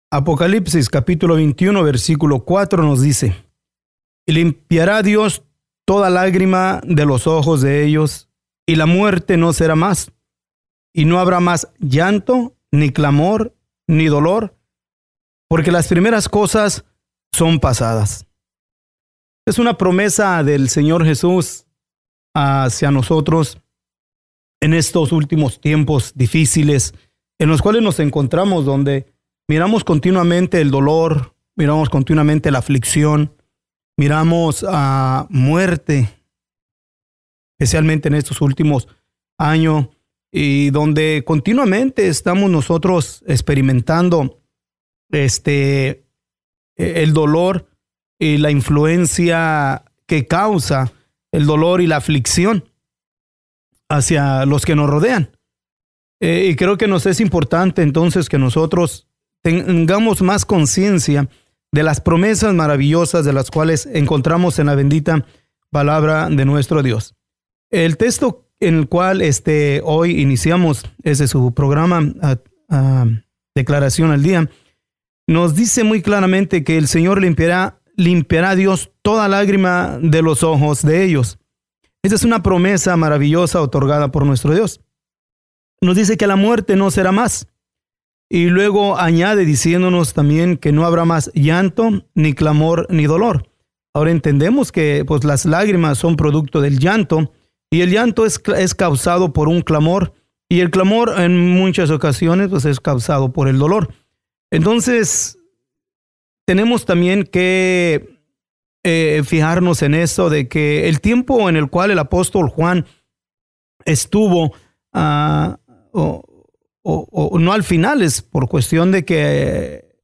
Apocalipsis capítulo 21, versículo 4 nos dice: y limpiará Dios toda lágrima de los ojos de ellos, y la muerte no será más, y no habrá más llanto, ni clamor, ni dolor, porque las primeras cosas son pasadas. Es una promesa del Señor Jesús hacia nosotros en estos últimos tiempos difíciles en los cuales nos encontramos, donde miramos continuamente el dolor, miramos continuamente la aflicción, miramos a muerte, especialmente en estos últimos años, y donde continuamente estamos nosotros experimentando el dolor y la influencia que causa el dolor y la aflicción hacia los que nos rodean. Y creo que nos es importante entonces que nosotros tengamos más conciencia de las promesas maravillosas de las cuales encontramos en la bendita palabra de nuestro Dios. El texto en el cual hoy iniciamos ese su programa, Declaración al Día, nos dice muy claramente que el Señor limpiará Dios toda lágrima de los ojos de ellos. Esa es una promesa maravillosa otorgada por nuestro Dios. Nos dice que la muerte no será más. Y luego añade diciéndonos también que no habrá más llanto, ni clamor, ni dolor. Ahora entendemos que pues, las lágrimas son producto del llanto, y el llanto es causado por un clamor, y el clamor en muchas ocasiones pues, es causado por el dolor. Entonces, tenemos también que fijarnos en eso, de que el tiempo en el cual el apóstol Juan estuvo, no al final, es por cuestión de que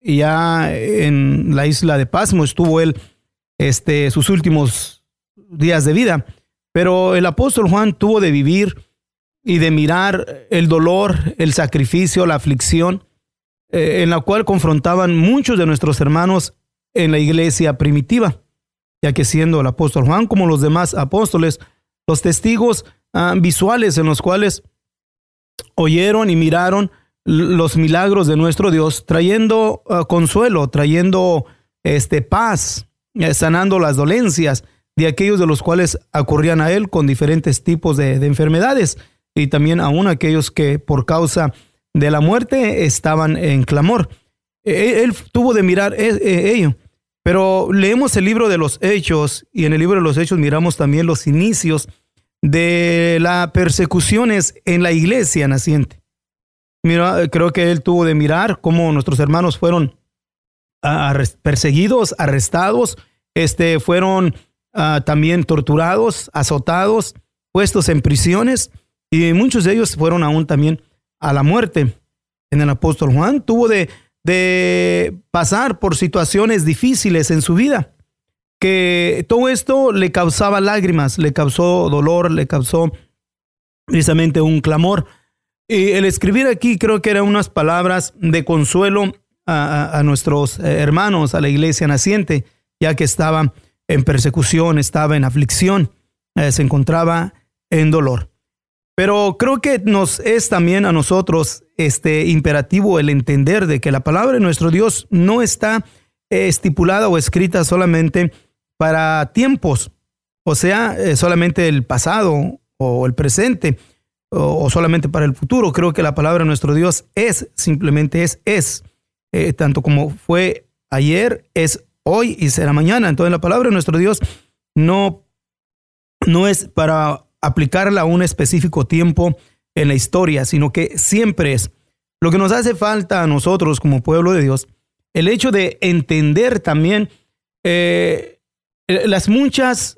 ya en la isla de Pasmo estuvo él sus últimos días de vida. Pero el apóstol Juan tuvo de vivir y de mirar el dolor, el sacrificio, la aflicción, en la cual confrontaban muchos de nuestros hermanos en la iglesia primitiva, ya que siendo el apóstol Juan, como los demás apóstoles, los testigos visuales en los cuales oyeron y miraron los milagros de nuestro Dios, trayendo consuelo, trayendo paz, sanando las dolencias de aquellos de los cuales acurrían a él con diferentes tipos de enfermedades, y también aún aquellos que por causa de la muerte estaban en clamor. Él tuvo de mirar ello. Pero leemos el libro de los Hechos, y en el libro de los Hechos miramos también los inicios de las persecuciones en la iglesia naciente. Mira, creo que él tuvo de mirar cómo nuestros hermanos fueron perseguidos, arrestados, fueron también torturados, azotados, puestos en prisiones, y muchos de ellos fueron aún también a la muerte. En el apóstol Juan tuvo de pasar por situaciones difíciles en su vida, que todo esto le causaba lágrimas, le causó dolor, le causó precisamente un clamor. Y el escribir aquí creo que eran unas palabras de consuelo a nuestros hermanos, a la iglesia naciente, ya que estaba en persecución, estaba en aflicción, se encontraba en dolor. Pero creo que nos es también a nosotros imperativo el entender de que la palabra de nuestro Dios no está estipulada o escrita solamente para tiempos, o sea, solamente el pasado o el presente, o solamente para el futuro. Creo que la palabra de nuestro Dios simplemente es tanto como fue ayer, es hoy y será mañana. Entonces la palabra de nuestro Dios no es para aplicarla a un específico tiempo en la historia, sino que siempre es. Lo que nos hace falta a nosotros como pueblo de Dios, el hecho de entender también las muchas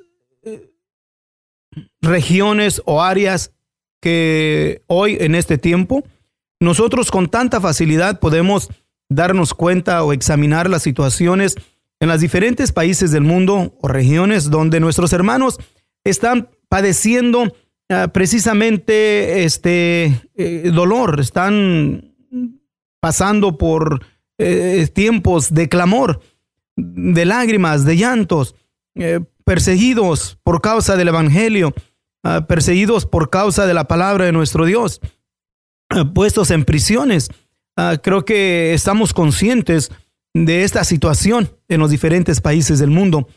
regiones o áreas que hoy en este tiempo nosotros con tanta facilidad podemos darnos cuenta o examinar las situaciones en los diferentes países del mundo o regiones donde nuestros hermanos están padeciendo precisamente dolor, están pasando por tiempos de clamor, de lágrimas, de llantos, perseguidos por causa del evangelio, perseguidos por causa de la palabra de nuestro Dios, puestos en prisiones, creo que estamos conscientes de esta situación en los diferentes países del mundo.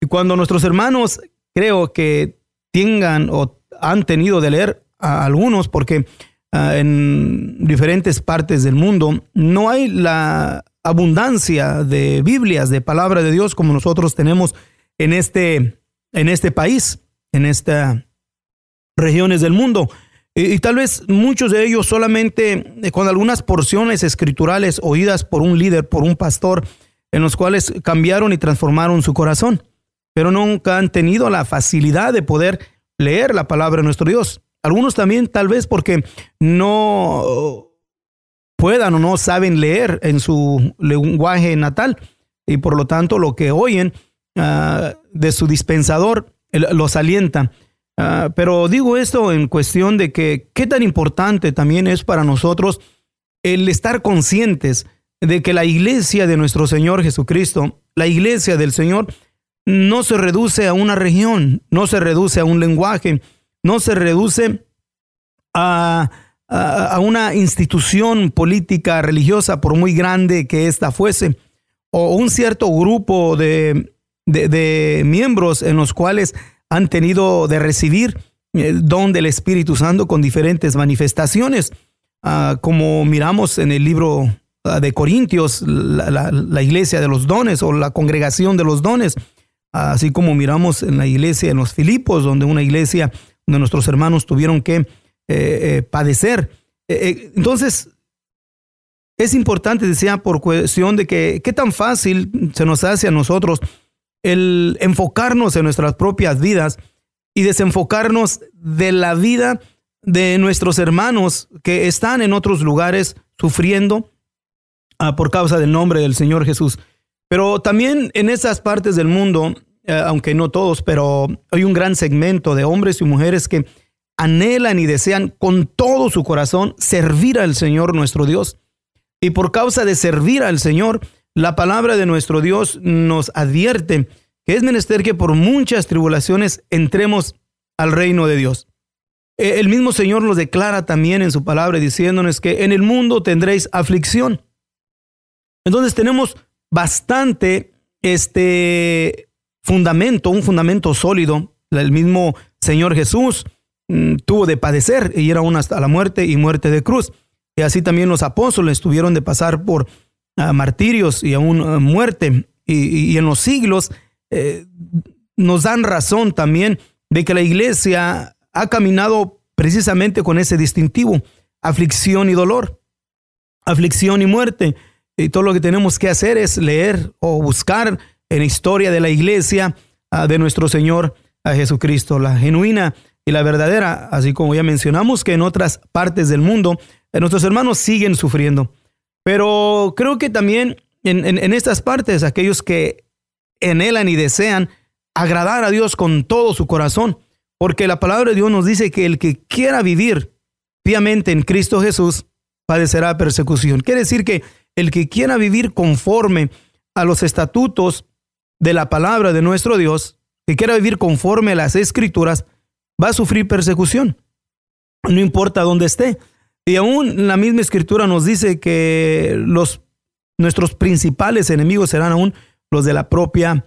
Y cuando nuestros hermanos creo que tengan o han tenido de leer a algunos, porque en diferentes partes del mundo no hay la abundancia de Biblias, de palabra de Dios como nosotros tenemos en este país, en estas regiones del mundo. Y tal vez muchos de ellos solamente con algunas porciones escriturales oídas por un líder, por un pastor, en los cuales cambiaron y transformaron su corazón, pero nunca han tenido la facilidad de poder leer la palabra de nuestro Dios. Algunos también tal vez porque no puedan o no saben leer en su lenguaje natal y por lo tanto lo que oyen de su dispensador los alienta. Pero digo esto en cuestión de que qué tan importante también es para nosotros el estar conscientes de que la iglesia de nuestro Señor Jesucristo, la iglesia del Señor, no se reduce a una región, no se reduce a un lenguaje, no se reduce a una institución política, religiosa, por muy grande que ésta fuese, o un cierto grupo de miembros en los cuales han tenido de recibir el don del Espíritu Santo con diferentes manifestaciones, como miramos en el libro de Corintios, la iglesia de los dones o la congregación de los dones, así como miramos en la iglesia en los Filipos, donde una iglesia donde nuestros hermanos tuvieron que padecer. Entonces, es importante, decía, por cuestión de que qué tan fácil se nos hace a nosotros el enfocarnos en nuestras propias vidas y desenfocarnos de la vida de nuestros hermanos que están en otros lugares sufriendo por causa del nombre del Señor Jesús. Pero también en esas partes del mundo, aunque no todos, pero hay un gran segmento de hombres y mujeres que anhelan y desean con todo su corazón servir al Señor nuestro Dios. Y por causa de servir al Señor, la palabra de nuestro Dios nos advierte que es menester que por muchas tribulaciones entremos al reino de Dios. El mismo Señor nos declara también en su palabra diciéndonos que en el mundo tendréis aflicción. Entonces tenemos bastante fundamento, un fundamento sólido. El mismo Señor Jesús tuvo de padecer y era aún hasta la muerte y muerte de cruz. Y así también los apóstoles tuvieron de pasar por martirios y aún muerte. Y en los siglos nos dan razón también de que la iglesia ha caminado precisamente con ese distintivo: aflicción y dolor, aflicción y muerte. Y todo lo que tenemos que hacer es leer o buscar en la historia de la iglesia de nuestro Señor Jesucristo, la genuina y la verdadera, así como ya mencionamos que en otras partes del mundo nuestros hermanos siguen sufriendo. Pero creo que también en estas partes, aquellos que anhelan y desean agradar a Dios con todo su corazón, porque la palabra de Dios nos dice que el que quiera vivir piamente en Cristo Jesús padecerá persecución. Quiere decir que el que quiera vivir conforme a los estatutos de la palabra de nuestro Dios, que quiera vivir conforme a las Escrituras, va a sufrir persecución, no importa dónde esté. Y aún la misma Escritura nos dice que nuestros principales enemigos serán aún los de la propia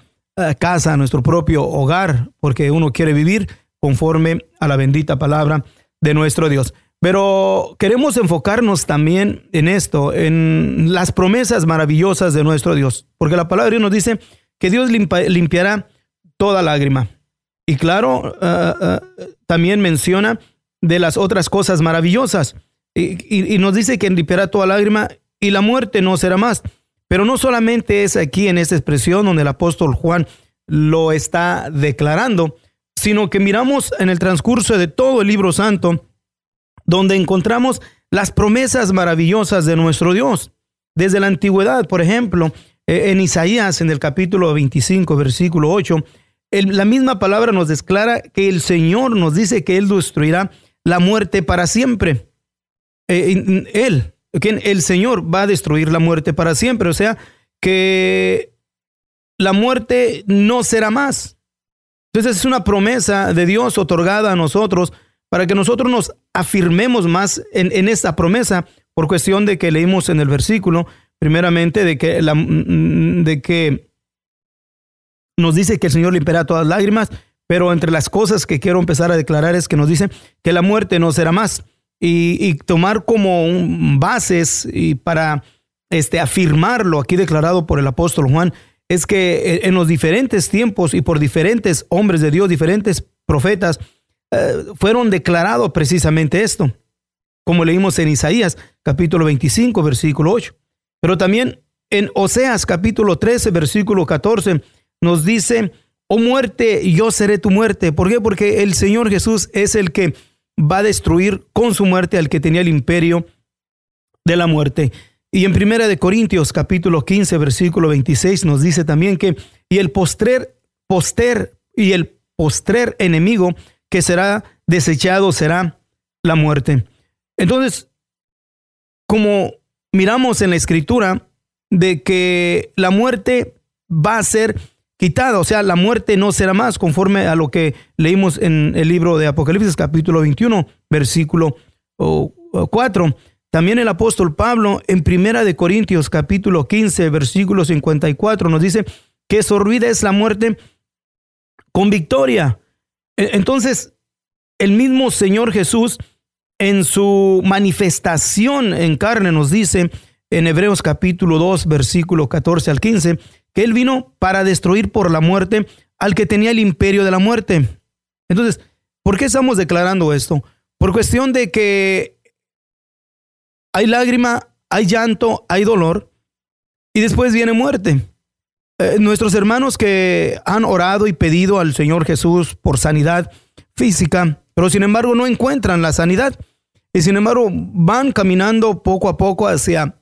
casa, nuestro propio hogar, porque uno quiere vivir conforme a la bendita palabra de nuestro Dios. Pero queremos enfocarnos también en esto, en las promesas maravillosas de nuestro Dios, porque la palabra de Dios nos dice que Dios limpiará toda lágrima. Y claro, también menciona de las otras cosas maravillosas, y nos dice que limpiará toda lágrima y la muerte no será más. Pero no solamente es aquí en esta expresión donde el apóstol Juan lo está declarando, sino que miramos en el transcurso de todo el libro santo, donde encontramos las promesas maravillosas de nuestro Dios. Desde la antigüedad, por ejemplo, en Isaías, en el capítulo 25, versículo 8, la misma palabra nos declara que el Señor nos dice que Él destruirá la muerte para siempre. El Señor va a destruir la muerte para siempre, o sea, que la muerte no será más. Entonces es una promesa de Dios otorgada a nosotros para que nosotros nos afirmemos más en esta promesa por cuestión de que leímos en el versículo, primeramente, de que nos dice que el Señor limpiará todas lágrimas, pero entre las cosas que quiero empezar a declarar es que nos dice que la muerte no será más. Y tomar como bases y para afirmarlo aquí declarado por el apóstol Juan, es que en los diferentes tiempos y por diferentes hombres de Dios, diferentes profetas, fueron declarados precisamente esto, como leímos en Isaías capítulo 25 versículo 8, pero también en Oseas capítulo 13 versículo 14 nos dice: oh muerte, yo seré tu muerte. ¿Por qué? Porque el Señor Jesús es el que va a destruir con su muerte al que tenía el imperio de la muerte. Y en 1 Corintios capítulo 15 versículo 26 nos dice también que el postrer enemigo que será desechado será la muerte. Entonces, como miramos en la escritura de que la muerte va a ser quitada, o sea, la muerte no será más, conforme a lo que leímos en el libro de Apocalipsis capítulo 21 versículo 4. También el apóstol Pablo en 1 Corintios capítulo 15 versículo 54 nos dice que sorbida es la muerte con victoria. Entonces, el mismo Señor Jesús en su manifestación en carne nos dice en Hebreos capítulo 2 versículo 14 al 15 que Él vino para destruir por la muerte al que tenía el imperio de la muerte. Entonces, ¿por qué estamos declarando esto? Por cuestión de que hay lágrima, hay llanto, hay dolor y después viene muerte. Nuestros hermanos que han orado y pedido al Señor Jesús por sanidad física, pero sin embargo no encuentran la sanidad y sin embargo van caminando poco a poco hacia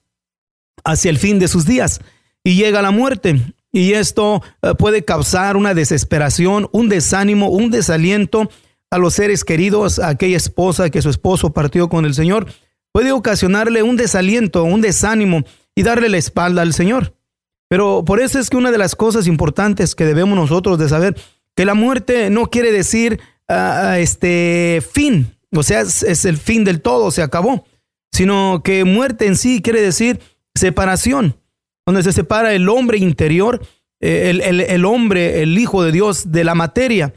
el fin de sus días y llega la muerte. Y esto puede causar una desesperación, un desánimo, un desaliento a los seres queridos, a aquella esposa que su esposo partió con el Señor. Puede ocasionarle un desaliento, un desánimo y darle la espalda al Señor. Pero por eso es que una de las cosas importantes que debemos nosotros de saber, que la muerte no quiere decir fin, o sea, es el fin del todo, se acabó, sino que muerte en sí quiere decir separación, donde se separa el hombre interior, el hombre, el Hijo de Dios, de la materia,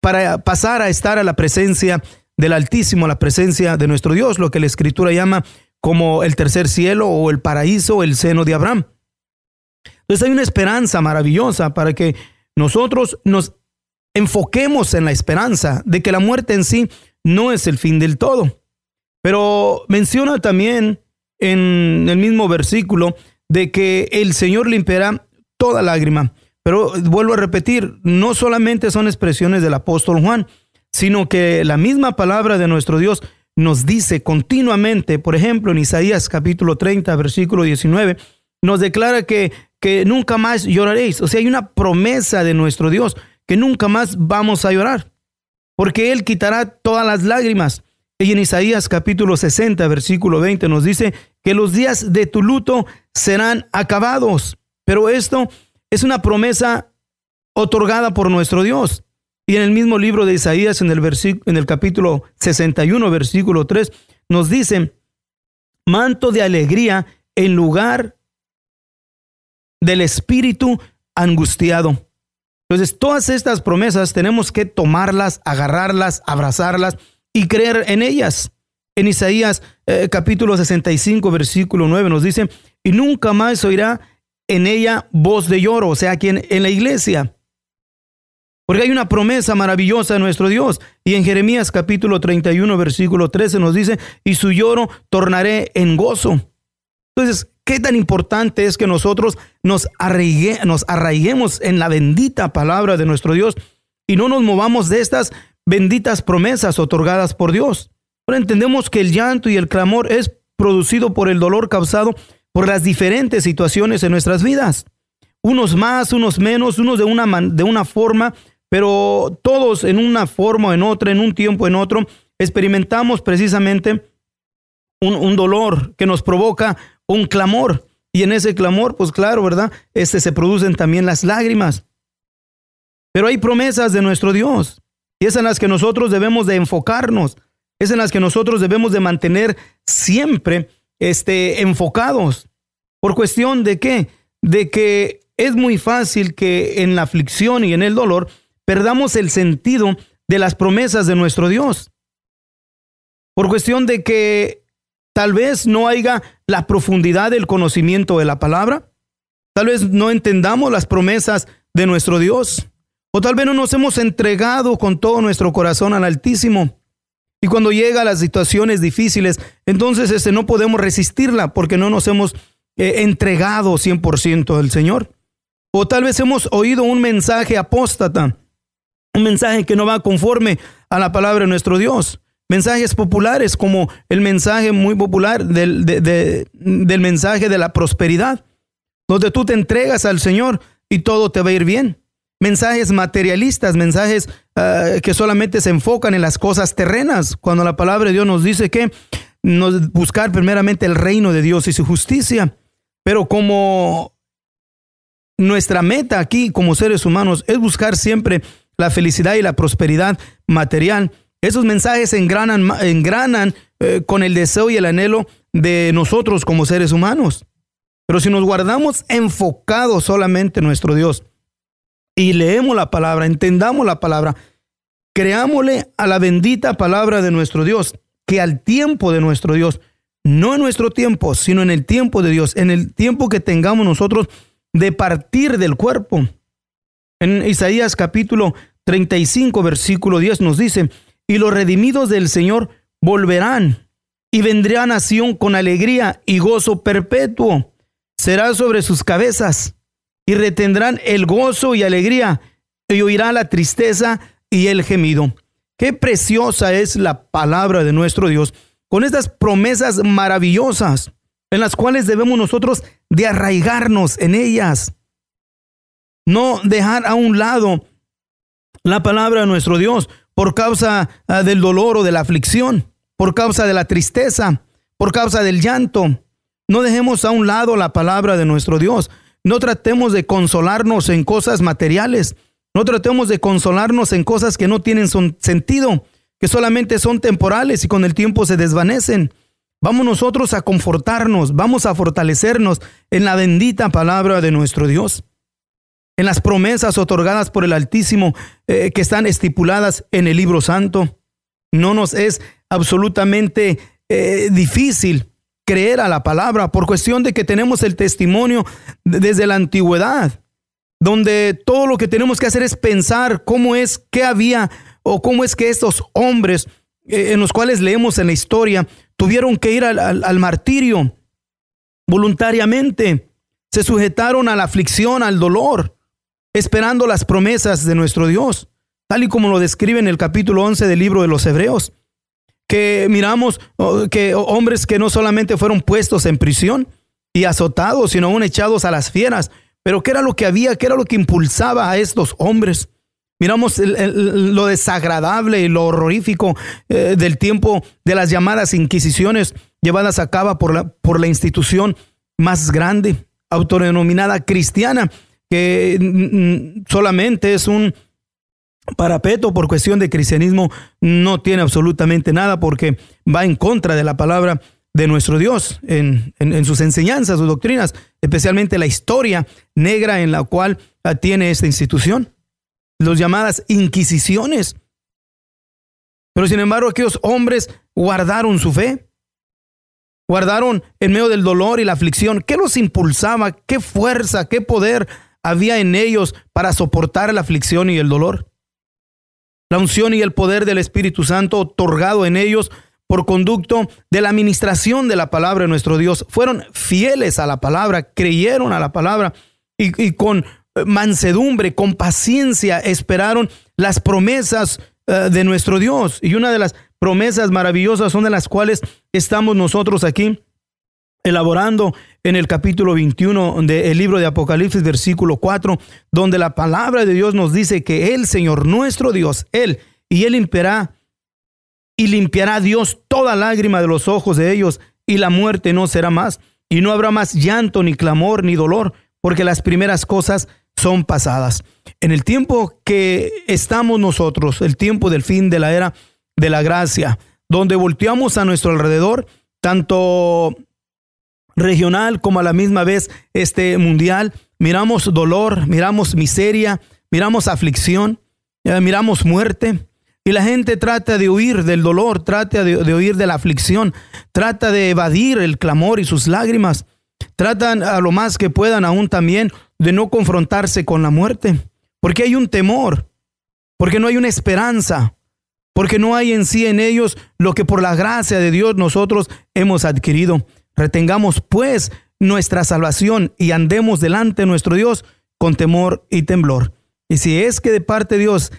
para pasar a estar a la presencia del Altísimo, a la presencia de nuestro Dios, lo que la Escritura llama como el tercer cielo o el paraíso, el seno de Abraham. Entonces hay una esperanza maravillosa para que nosotros nos enfoquemos en la esperanza de que la muerte en sí no es el fin del todo. Pero menciona también en el mismo versículo de que el Señor limpiará toda lágrima. Pero vuelvo a repetir, no solamente son expresiones del apóstol Juan, sino que la misma palabra de nuestro Dios nos dice continuamente, por ejemplo, en Isaías capítulo 30, versículo 19, nos declara que nunca más lloraréis. O sea, hay una promesa de nuestro Dios que nunca más vamos a llorar, porque Él quitará todas las lágrimas. Y en Isaías capítulo 60, versículo 20 nos dice que los días de tu luto serán acabados. Pero esto es una promesa otorgada por nuestro Dios. Y en el mismo libro de Isaías, en el capítulo 61, versículo 3, nos dice: manto de alegría en lugar del espíritu angustiado. Entonces, todas estas promesas tenemos que tomarlas, agarrarlas, abrazarlas y creer en ellas. En Isaías capítulo 65, versículo 9 nos dice: y nunca más oirá en ella voz de lloro, o sea, aquí en la iglesia. Porque hay una promesa maravillosa de nuestro Dios. Y en Jeremías capítulo 31, versículo 13 nos dice: y su lloro tornaré en gozo. Entonces, qué tan importante es que nosotros nos arraiguemos en la bendita palabra de nuestro Dios y no nos movamos de estas benditas promesas otorgadas por Dios. Ahora entendemos que el llanto y el clamor es producido por el dolor causado por las diferentes situaciones en nuestras vidas. Unos más, unos menos, unos de una forma, pero todos en una forma o en otra, en un tiempo o en otro, experimentamos precisamente un dolor que nos provoca un clamor. Y en ese clamor, pues claro, ¿verdad? Se producen también las lágrimas. Pero hay promesas de nuestro Dios. Y es en las que nosotros debemos de enfocarnos. es en las que nosotros debemos de mantener siempre enfocados. ¿Por cuestión de qué? De que es muy fácil que en la aflicción y en el dolor perdamos el sentido de las promesas de nuestro Dios. Por cuestión de que tal vez no haya la profundidad del conocimiento de la palabra. Tal vez no entendamos las promesas de nuestro Dios. O tal vez no nos hemos entregado con todo nuestro corazón al Altísimo. Y cuando llegan las situaciones difíciles, entonces no podemos resistirla porque no nos hemos entregado 100% al Señor. O tal vez hemos oído un mensaje apóstata, un mensaje que no va conforme a la palabra de nuestro Dios. Mensajes populares como el mensaje muy popular del mensaje de la prosperidad, donde tú te entregas al Señor y todo te va a ir bien. Mensajes materialistas, mensajes que solamente se enfocan en las cosas terrenas, cuando la palabra de Dios nos dice que buscar primeramente el reino de Dios y su justicia. Pero como nuestra meta aquí como seres humanos es buscar siempre la felicidad y la prosperidad material, esos mensajes engranan con el deseo y el anhelo de nosotros como seres humanos. Pero si nos guardamos enfocados solamente en nuestro Dios y leemos la palabra, entendamos la palabra, creámosle a la bendita palabra de nuestro Dios, que al tiempo de nuestro Dios, no en nuestro tiempo, sino en el tiempo de Dios, en el tiempo que tengamos nosotros de partir del cuerpo. En Isaías capítulo 35, versículo 10 nos dice: y los redimidos del Señor volverán, y vendrá nación con alegría y gozo perpetuo. Será sobre sus cabezas, y retendrán el gozo y alegría, y oirá la tristeza y el gemido. Qué preciosa es la palabra de nuestro Dios, con estas promesas maravillosas, en las cuales debemos nosotros de arraigarnos en ellas. No dejar a un lado la palabra de nuestro Dios por causa del dolor o de la aflicción, por causa de la tristeza, por causa del llanto. No dejemos a un lado la palabra de nuestro Dios. No tratemos de consolarnos en cosas materiales. No tratemos de consolarnos en cosas que no tienen sentido, que solamente son temporales y con el tiempo se desvanecen. Vamos nosotros a confortarnos, vamos a fortalecernos en la bendita palabra de nuestro Dios, en las promesas otorgadas por el Altísimo que están estipuladas en el libro santo. No nos es absolutamente difícil creer a la palabra por cuestión de que tenemos el testimonio desde la antigüedad, donde todo lo que tenemos que hacer es pensar cómo es que había o cómo es que estos hombres en los cuales leemos en la historia tuvieron que ir al martirio voluntariamente. Se sujetaron a la aflicción, al dolor, esperando las promesas de nuestro Dios, tal y como lo describe en el capítulo 11 del libro de los Hebreos, que miramos que hombres que no solamente fueron puestos en prisión y azotados, sino aún echados a las fieras. Pero ¿qué era lo que había? ¿Qué era lo que impulsaba a estos hombres? Miramos lo desagradable y lo horrorífico del tiempo de las llamadas inquisiciones llevadas a cabo por la institución más grande, autodenominada cristiana, que solamente es un parapeto por cuestión de cristianismo. No tiene absolutamente nada porque va en contra de la palabra de nuestro Dios en sus enseñanzas, sus doctrinas, especialmente la historia negra en la cual tiene esta institución, las llamadas inquisiciones. Pero sin embargo, aquellos hombres guardaron su fe, guardaron en medio del dolor y la aflicción. ¿Qué los impulsaba? ¿Qué fuerza, qué poder había en ellos para soportar la aflicción y el dolor? La unción y el poder del Espíritu Santo otorgado en ellos por conducto de la administración de la palabra de nuestro Dios. Fueron fieles a la palabra, creyeron a la palabra y con mansedumbre, con paciencia esperaron las promesas de nuestro Dios. Y una de las promesas maravillosas son de las cuales estamos nosotros aquí elaborando en el capítulo 21 del libro de Apocalipsis, versículo 4, donde la palabra de Dios nos dice que el Señor, nuestro Dios, Él limpiará Dios toda lágrima de los ojos de ellos, y la muerte no será más, y no habrá más llanto, ni clamor, ni dolor, porque las primeras cosas son pasadas. En el tiempo que estamos nosotros, el tiempo del fin de la era de la gracia, donde volteamos a nuestro alrededor, tanto regional como a la misma vez mundial. Miramos dolor, miramos miseria, miramos aflicción, miramos muerte. Y la gente trata de huir del dolor, trata de huir de la aflicción, trata de evadir el clamor y sus lágrimas. Tratan a lo más que puedan aún también de no confrontarse con la muerte. Porque hay un temor, porque no hay una esperanza, porque no hay en sí en ellos lo que por la gracia de Dios nosotros hemos adquirido. Retengamos pues nuestra salvación y andemos delante de nuestro Dios con temor y temblor. Y si es que de parte de Dios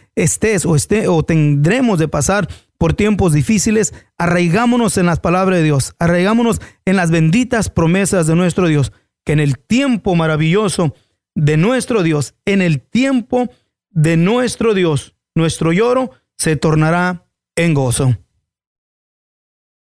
o tendremos de pasar por tiempos difíciles, arraigámonos en las palabras de Dios, arraigámonos en las benditas promesas de nuestro Dios, que en el tiempo maravilloso de nuestro Dios, en el tiempo de nuestro Dios, nuestro lloro se tornará en gozo.